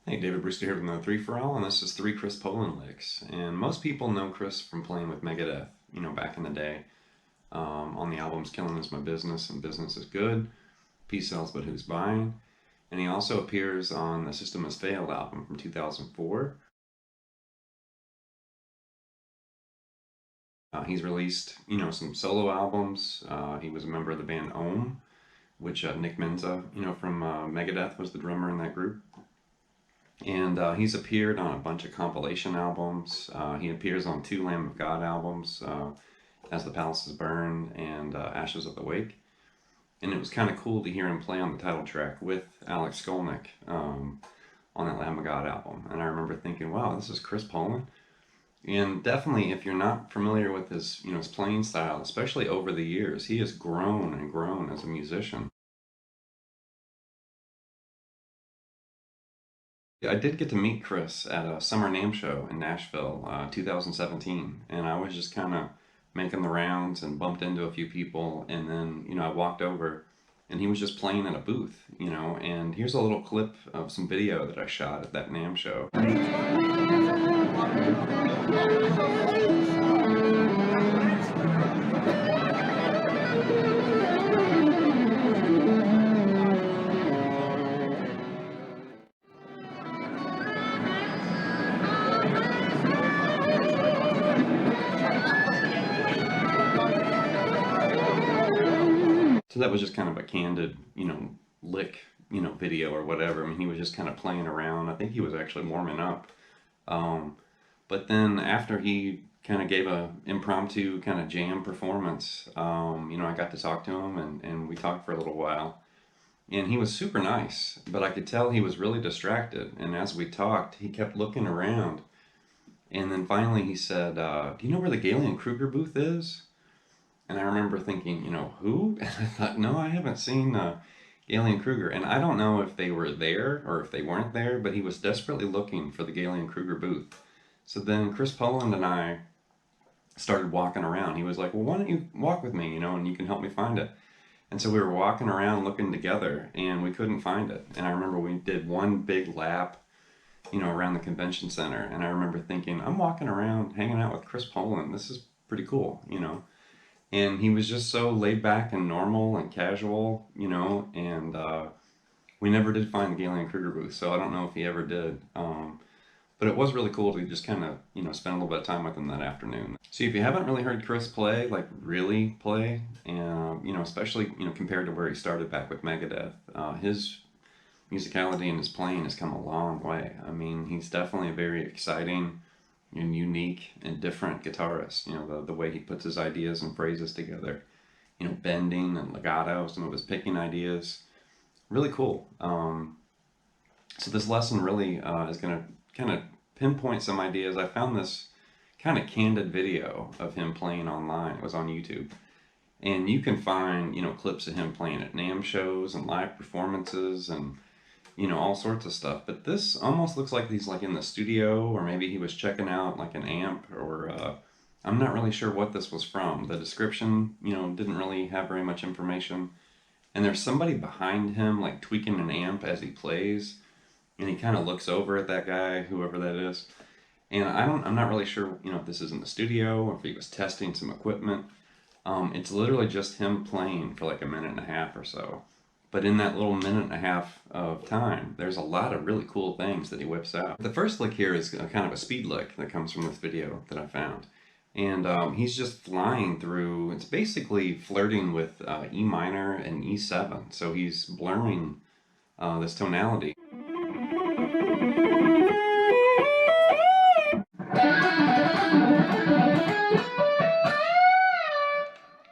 Hey, David Brewster here from the Three for All, and this is three Chris Poland licks. And most people know Chris from playing with Megadeth, back in the day, on the albums Killing Is My Business and Business Is Good, Peace Sells But Who's Buying. And he also appears on the System Has Failed album from 2004. He's released, some solo albums. He was a member of the band NAMM, which Nick Menza, from Megadeth was the drummer in that group. And he's appeared on a bunch of compilation albums. He appears on two Lamb of God albums, As the Palaces Burn and Ashes of the Wake. And it was kind of cool to hear him play on the title track with Alex Skolnick on that Lamb of God album. And I remember thinking, wow, this is Chris Poland. And definitely, if you're not familiar with his playing style, especially over the years, he has grown and grown as a musician. I did get to meet Chris at a summer NAMM show in Nashville, 2017, and I was just kind of making the rounds and bumped into a few people, and then I walked over, and he was just playing in a booth, and here's a little clip of some video that I shot at that NAMM show. So that was just kind of a candid, lick, video or whatever. I mean, he was just kind of playing around. I think he was actually warming up. Um, but then after he kind of gave a impromptu kind of jam performance, I got to talk to him and we talked for a little while. And he was super nice, but I could tell he was really distracted. And as we talked, he kept looking around. And then finally he said, do you know where the Galen Kruger booth is? And I remember thinking, who? And I thought, no, I haven't seen Galen Kruger. And I don't know if they were there or if they weren't there, but he was desperately looking for the Galen Kruger booth. So then Chris Poland and I started walking around. He was like, well, why don't you walk with me, and you can help me find it. And so we were walking around looking together and we couldn't find it. And I remember we did one big lap, around the convention center. And I remember thinking, I'm walking around hanging out with Chris Poland. This is pretty cool. And he was just so laid back and normal and casual, and we never did find the Galen Kruger booth, so I don't know if he ever did. But it was really cool to just kind of, spend a little bit of time with him that afternoon. So if you haven't really heard Chris play, like really play, and, especially, compared to where he started back with Megadeth, his musicality and his playing has come a long way. I mean, he's definitely a very exciting and unique and different guitarist. The way he puts his ideas and phrases together, bending and legato, some of his picking ideas, really cool. So this lesson really is going to kind of pinpoint some ideas. I found this kind of candid video of him playing online. It was on YouTube. And you can find, clips of him playing at NAMM shows and live performances and all sorts of stuff. But this almost looks like he's like in the studio, or maybe he was checking out like an amp, or I'm not really sure what this was from. The description, didn't really have very much information. And there's somebody behind him like tweaking an amp as he plays, and he kind of looks over at that guy, whoever that is. And I'm not really sure, if this is in the studio or if he was testing some equipment. It's literally just him playing for like a minute and a half or so. But in that little minute and a half of time, there's a lot of really cool things that he whips out. The first lick here is kind of a speed lick that comes from this video that I found. And he's just flying through, it's basically flirting with E minor and E7. So he's blurring this tonality.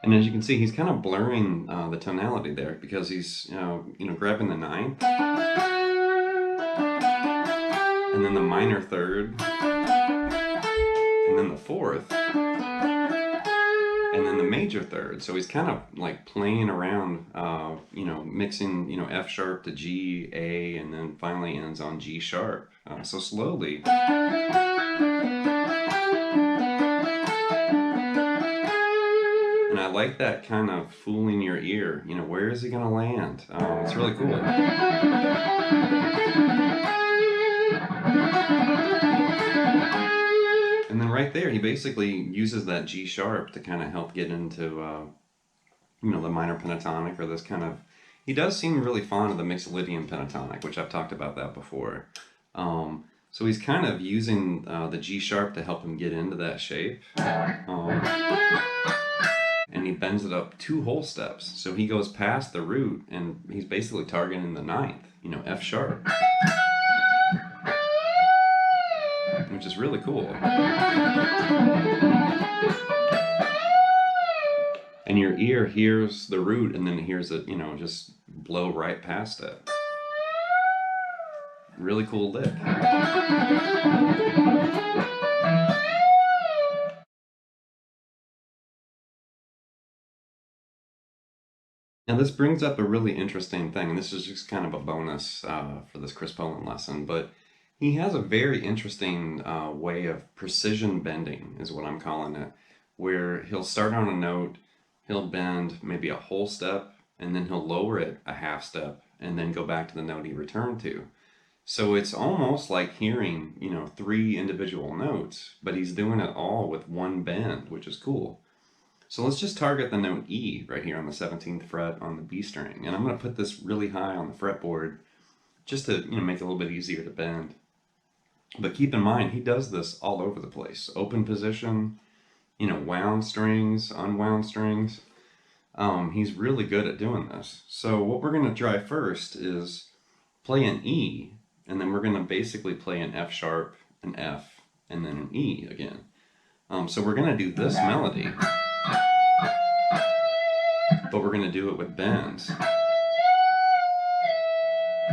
And as you can see, he's kind of blurring the tonality there because he's, grabbing the ninth, and then the minor third, and then the fourth, and then the major third. So he's kind of like playing around, mixing, F sharp to G, A, and then finally ends on G sharp. So slowly. And I like that kind of fooling your ear. Where is he going to land? It's really cool. right there, he basically uses that G sharp to kind of help get into, you know, the minor pentatonic or this kind of. He does seem really fond of the mixed Lydian pentatonic, which I've talked about that before. So he's kind of using the G sharp to help him get into that shape. And he bends it up 2 whole steps. So he goes past the root and he's basically targeting the 9th, you know, F sharp. Which is really cool. And your ear hears the root and then hears it, you know, just blow right past it. Really cool lick. Now this brings up a really interesting thing, and this is just kind of a bonus for this Chris Poland lesson, but he has a very interesting way of precision bending, is what I'm calling it, where he'll start on a note, he'll bend maybe a whole step, and then he'll lower it a half step, and then go back to the note he returned to. So it's almost like hearing, you know, 3 individual notes, but he's doing it all with one bend, which is cool. So let's just target the note E right here on the 17th fret on the B string. And I'm going to put this really high on the fretboard just to, you know, make it a little bit easier to bend. But keep in mind, he does this all over the place. Open position, you know, wound strings, unwound strings. He's really good at doing this. So what we're going to try first is play an E, and then we're going to basically play an F sharp, an F, and then an E again. So we're going to do this melody, but we're going to do it with bends,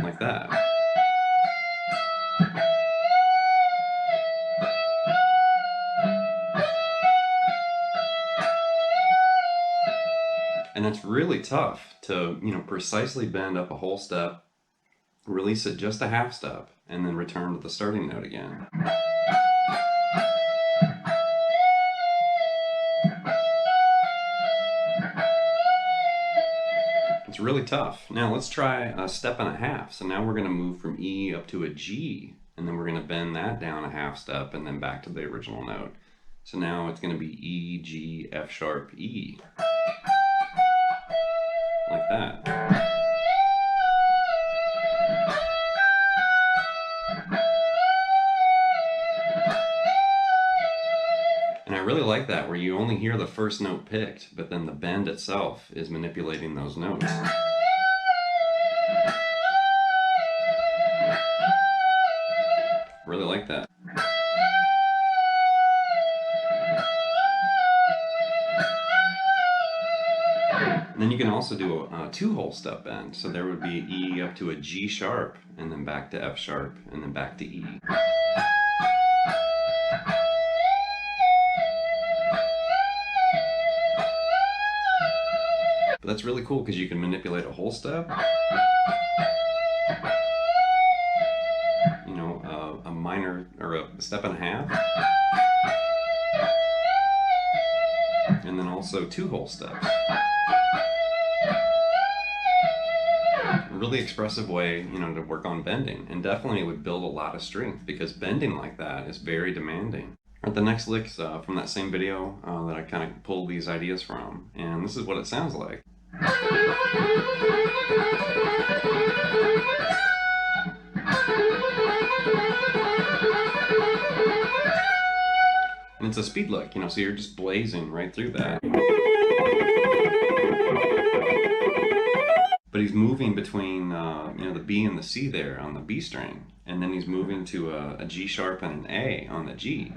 like that. And it's really tough to, you know, precisely bend up a whole step, release it just a half step, and then return to the starting note again. It's really tough. Now let's try a step and a half. So now we're going to move from E up to a G, and then we're going to bend that down a half step and then back to the original note. So now it's going to be E, G, F sharp, E. Like that. And I really like that, where you only hear the first note picked, but then the bend itself is manipulating those notes. Really like that. And then you can also do a 2 whole step bend. So there would be E up to a G sharp, and then back to F sharp, and then back to E. But that's really cool because you can manipulate a whole step, you know, a minor or a step and a half, and then also 2 whole steps. Really expressive way, you know, to work on bending, and definitely would build a lot of strength because bending like that is very demanding. All right, the next lick's from that same video that I kind of pulled these ideas from, and this is what it sounds like. And it's a speed lick, you know, so you're just blazing right through that. But he's moving between, you know, the B and the C there on the B string, and then he's moving to a G sharp and an A on the G.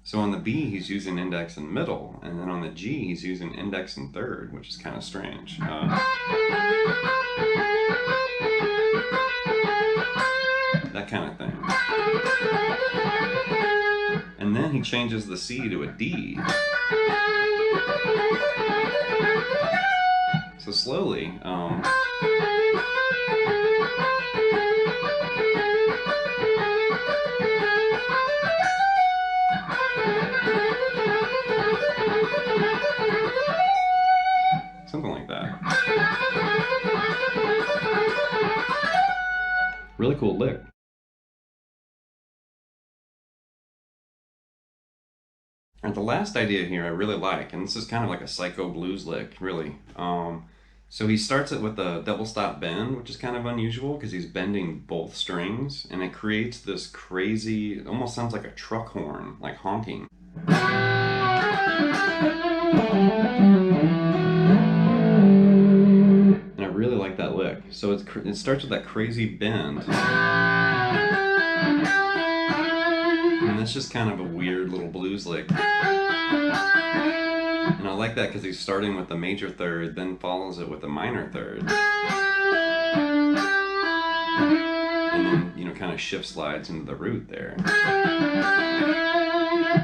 So on the B, he's using index and middle, and then on the G, he's using index and third, which is kind of strange. That kind of thing. And then he changes the C to a D. So slowly, something like that. Really cool lick. And the last idea here I really like, and this is kind of like a psycho blues lick, really. So he starts it with a double stop bend, which is kind of unusual because he's bending both strings, and it creates this crazy, it almost sounds like a truck horn, like honking. And I really like that lick. So it starts with that crazy bend. And that's just kind of a weird little blues lick. And I like that because he's starting with the major third, then follows it with a minor third. And then, kind of shift slides into the root there.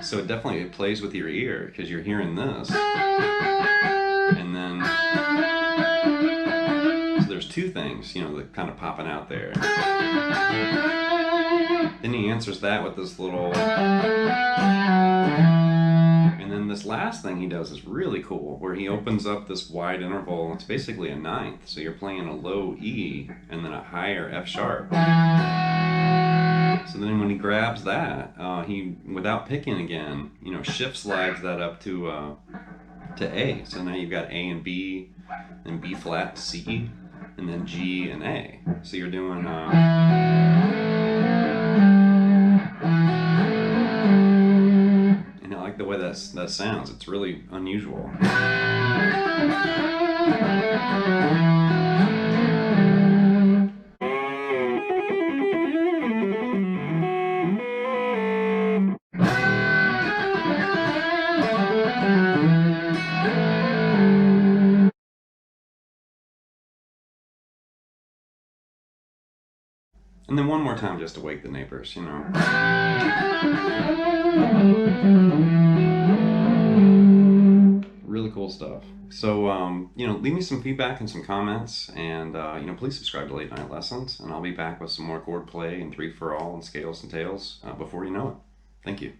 So it definitely plays with your ear because you're hearing this. And then, so there's two things, that kind of popping out there. Then he answers that with this little, and then this last thing he does is really cool, where he opens up this wide interval. It's basically a ninth, so you're playing a low E and then a higher F sharp. So then when he grabs that, he, without picking again, shift slides that up to A. So now you've got A and B, then B flat, C, and then G and A. So you're doing and I like the way that sounds. It's really unusual. And then one more time just to wake the neighbors, Really cool stuff. So, leave me some feedback and some comments, and, please subscribe to Late Night Lessons, and I'll be back with some more chord play and 3 for all and scales and tails before you know it. Thank you.